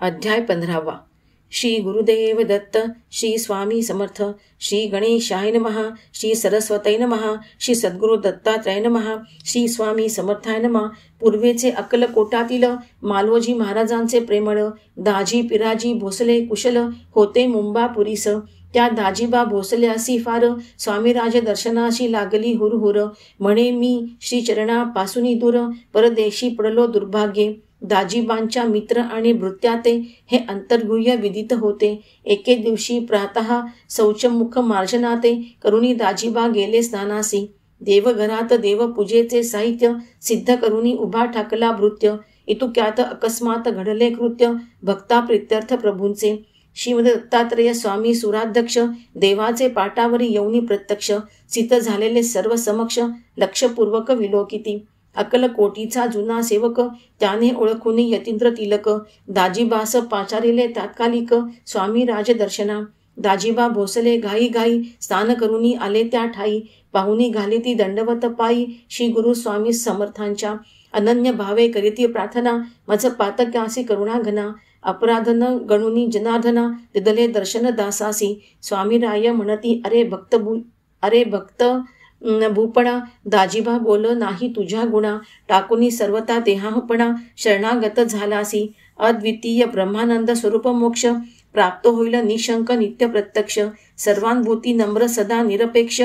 अध्याय 15. श्री गुरुदेव दत्त, श्री स्वामी समर्थ, श्री गणेशाय नमः, श्री सरस्वती नमः, श्री सद्गुरु दत्तात्रय नमः, श्री स्वामी समर्थाय नमः. पूर्वेचे अक्कलकोटातील मालोजी महाराजांचे प्रेमळ दाजी पिराजी भोसले कुशल होते मुंबापुरीस. त्या दाजीबा भोसल्यासी फार स्वामीराज दर्शनाशी लागली हुरहुर. म्हणे मी श्री चरणापासून दूर, परदेशी पडलो दुर्भाग्ये. दाजीबांच्या मित्र आणि भृत्याते हे अंतर्गुह्य विदित होते. एके दिवशी प्रातः शौचमुख मार्जनाते करुणी दाजीबा गेले स्नानासी. देवघरात देवपूजेचे साहित्य सिद्ध करुणी उभा ठाकला भृत्य. इतुक्यात अकस्मात घडले कृत्य भक्ता प्रित्यर्थ प्रभूंचे. श्रीमद दत्तात्रेय स्वामी सुराध्यक्ष देवाचे पाटावरी येऊनी प्रत्यक्ष. सिद्ध झालेले सर्व समक्ष लक्षपूर्वक विलोकिती. अक्कलकोटीचा जुना सेवक त्याने ओळखून यतींद्र तिलक. दाजीबास पाचारिले तात्कालिक स्वामी राजदर्शना. दाजीबा भोसले घाई घाई स्नान करुनी आले त्या ठाई. पाहुणी घाली ती दंडवत पायी श्री गुरु स्वामी समर्थांच्या. अनन्य भावे करीती प्रार्थना मज पातक्यासी करुणा घना. अपराधन गणुनी जनार्दना दिदले दर्शन दासासी. स्वामीराय म्हणती अरे भक्त भूपणा. दाजीबा बोल नाही तुझ्या गुणा. टाकुनी सर्वता देहापणा शरणागत झालासी. अद्वितीय ब्रह्मानंद स्वरूप मोक्ष प्राप्त होईल निशंक नित्य प्रत्यक्ष. सर्वानुभूती नम्र सदा निरपेक्ष.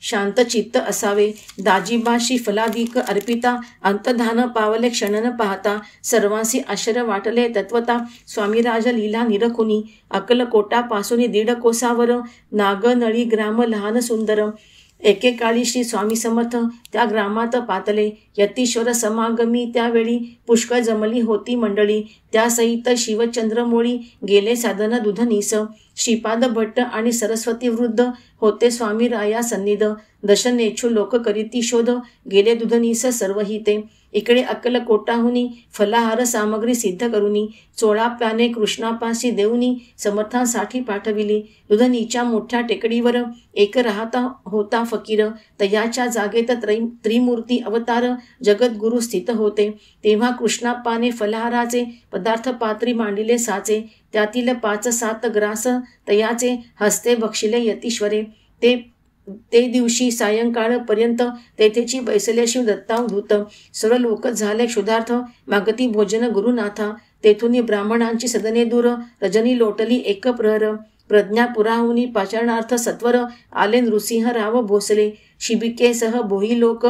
शांत चित्त असावे. दाजीबाशी फलाधिक अर्पिता अंतधान पावले क्षणन पाहता. सर्वांसी आश्चर्य वाटले तत्वता. स्वामीराज लीला निरखुनी. अक्कलकोटापासून 1.5 कोसावर नागनळी ग्राम लहान सुंदर. एकेकाळी श्री स्वामी समर्थ त्या ग्रामात पातले. यतीश्वर समागमी त्यावेळी पुष्कळ जमली होती मंडळी. त्यासहित शिवचंद्रमोळी गेले साधन दुधनीस. श्रीपाद भट्ट आणि सरस्वती वृद्ध होते स्वामीराया सन्निध. दशनेच्छू लोक करीती शोध गेले दुधनीस सर्वही ते. इकडे अक्कलकोटाहुनी फलाहार सामग्री सिद्ध करुनी 16 प्याने कृष्णापाशी देऊनी समर्थांसाठी पाठविली. दुधनीच्या मोठ्या टेकडीवर एक राहता होता फकीर. तयाच्या जागेत त्रिमूर्ती अवतार जगद्गुरु स्थित होते. तेव्हा कृष्णाप्पाने फलाहाराचे पदार्थ पात्री मांडिले साचे. त्यातील 5-7 ग्रास तयाचे हस्ते बक्षिले यतीश्वरे. ते दिवशी सायंकाळपर्यंत तेथेची बैसल्याशिव दत्तावधूत. सर्व लोक झाले क्षुधार्थ मागती भोजन गुरुनाथा. तेथून ब्राह्मणांची सदने दूर रजनी लोटली एक प्रहर. प्रज्ञापुराहुनी पाचारणार्थ सत्वर आले नृसिंहराव भोसले. शिबिकेसह बोही लोक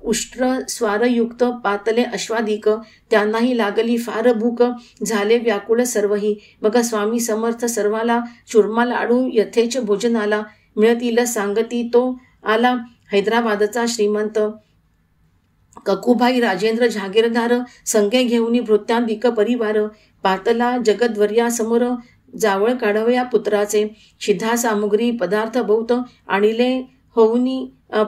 उष्ट्र स्वारयुक्त पातले अश्वाधिक. त्यांनाही लागली फार भूक झाले व्याकुळ सर्वही. बघा स्वामी समर्थ सर्वाला चुरमा लाडू यथेच भोजनाला. मिळतील सांगती तो आला हैदराबादचा श्रीमंत. ककुभाई राजेंद्र जहागीरदार संगे घेऊनी भृत्यांदिक परिवार. पातला जगद्वर्यासमोर जावळ काढवया पुत्राचे. शिधा सामुग्री पदार्थ बहुत आणिले होऊनी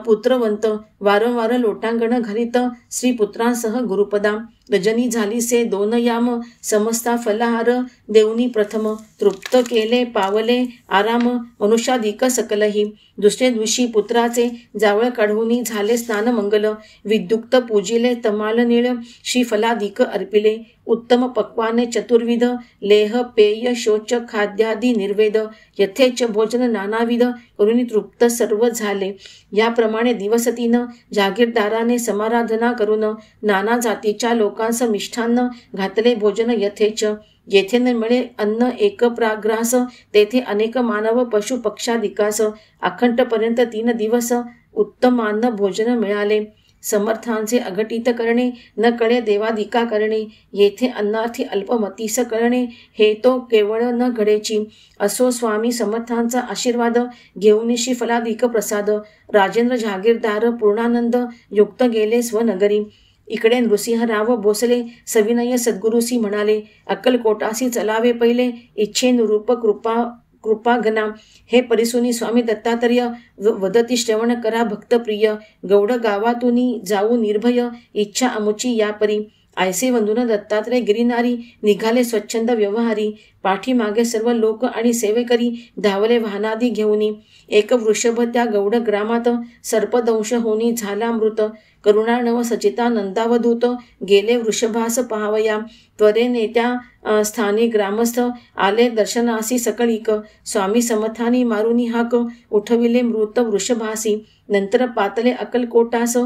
पुत्रवंत. वारंवार लोटांगण घालीत श्रीपुत्रांसह गुरुपदा. रजनी झालीसे 2 याम समस्ता फलाहार देऊनी प्रथम. तृप्त केले पावले आराम मनुष्याधिक सकलही. दुसरे दिवशी पुत्राचे जावळ काढूनी झाले स्नान मंगल. विद्युक्त पूजिले तमाल निळ श्रीफलाधिक अर्पिले. उत्तम पक्वाने चतुर्विध लेह पेय शोच खाद्यादी निर्वेद. यथेच भोजन नानाविध करुणी तृप्त सर्व झाले. याप्रमाणे दिवसतीनं जागीरदाराने समाराधना करून नाना जातीच्या लोकांस मिष्ठान्न घातले भोजन यथेच. येथे न मिळे अन्न एक प्राग्रास तेथे अनेक मानव पशु पक्षाधिकास. अखंडपर्यंत 3 दिवस उत्तमान्न भोजन मिळाले. समर्थांचे अघटित करणे न कळे देवाधिका करणे. येथे अन्नार्थी अल्पमतीस करणे हे तो केवळ न घडेची. असो स्वामी समर्थांचा आशीर्वाद घेऊन श्री फलाधिक प्रसाद. राजेंद्र जहागीरदार पूर्णानंद युक्त गेले स्वनगरी. इकडे नृसिंहराव भोसले सविनय सद्गुरुसी म्हणाले. अक्कलकोटासी चलावे पहिले इच्छेनुरूप कृपाघना. हे परिसुनी स्वामी दत्तात्रेय वदती श्रवण करा भक्तप्रिय. गौड गावातूनी जाऊ निर्भय इच्छा अमुची या परी. आयसे वंदून दत्तात्रय गिरिनारी निघाले स्वच्छंद व्यवहारी. पाठीमागे सर्व लोक आणि सेवेकरी धावले वाहनादी घेऊनी. एक वृषभ त्या गौड ग्रामात सर्पदंश होनी झाला मृत. करुणार्णव सचिता नंदावधूत गेले वृषभास पाहावया. त्वरेने त्या स्थानी ग्रामस्थ आले दर्शनासी सकळीक. स्वामी समर्थानी मारुनी हाक उठविले मृत वृषभासी. नंतर पातले अक्कलकोटास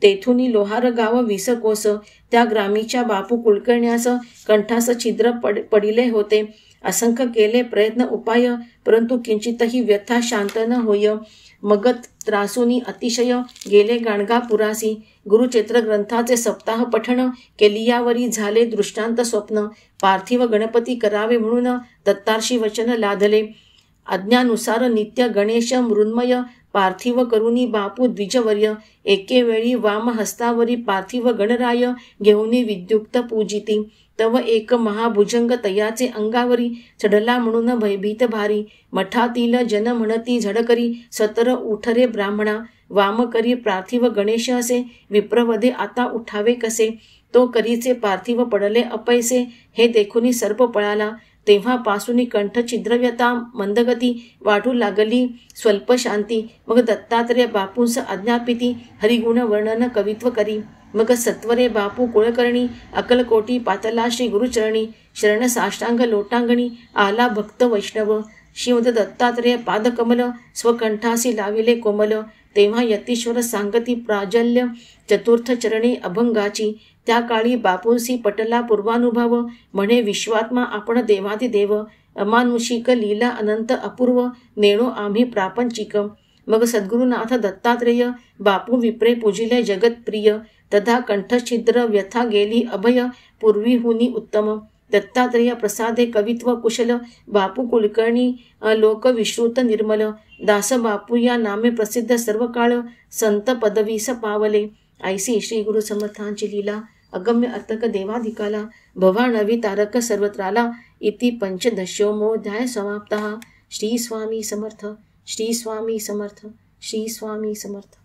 तेथुनी लोहार गाव 20 कोस. त्या ग्रामीच्या बापू कुलकर्ण्यास कंठास छिद्र पडिले होते. असंख्य केले प्रयत्न उपाय, परंतु किंचितही व्यथा शांत न होय. मग त्रासूनी अतिशय गेले गाणगापुरासी. गुरुचरित्र ग्रंथाचे सप्ताह पठण केलियावरी झाले दृष्टांत स्वप्न. पार्थिव गणपती करावे म्हणून दत्तार्षी वचन लादले. आज्ञानुसार नित्य गणेश मृन्मय पार्थिव करुनी बापू द्विजवर्य. एके वेळी वाम हस्तावरी पार्थिव गणराय घेऊनी विद्युक्त पूजिती. तव एक महाभुजंग तयाचे अंगावरी चढला म्हणून भयभीत भारी. मठातील जन म्हणती झडकरी सतर उठरे ब्राह्मणा. वाम करी पार्थिव गणेश असे विप्रवधे आता उठावे कसे. तो करीचे पार्थिव पडले अपैसे हे देखुनी सर्प पळाला. तेव्हापासून कंठ छिद्रव्यता मंदगती वाढू लागली स्वल्प शांती. मग दत्तात्रय बापूंस आज्ञापिती हरिगुण वर्णन कवित्व करी. मग सत्वरे बापू कुळकर्णी अकलकोटी पातला श्री गुरुचरणी. शरण साष्टांग लोटांगणी आला भक्त वैष्णव. श्रीमद दत्तात्रय पादकमल स्वकंठासी लाविले कोमल. तेव्हा यतीश्वर सांगती प्राजल्य चतुर्थ चरणे अभंगाची. त्या काळी बापूंसी पटला पूर्वानुभव म्हणे विश्वात्मा आपण देवादिदेव. अमानुषिक लीला अनंत अपूर्व नेणो आम्ही प्रापंचिक. मग सद्गुरुनाथ दत्तात्रेय बापू विप्रे पूजिले जगतप्रिय. तथा कंठछिद्र व्यथा गेली अभय पूर्वीहुनी उत्तम. दत्तात्रेय प्रसादे कवित्व कुशल बापू कुलकर्णी लोक विश्रुत निर्मल. दास बापू या नामे प्रसिद्ध सर्व काळ संत पदवीस पावले. ऐसी श्री गुरु समर्थांची लीला अगम्य अर्थक देवाधिकाला भवानवी तारक सर्वत्राला. इति पंचदशोमोऽध्याय समाप्तः. श्री स्वामी समर्थ. श्री स्वामी समर्थ. श्री स्वामी समर्थ.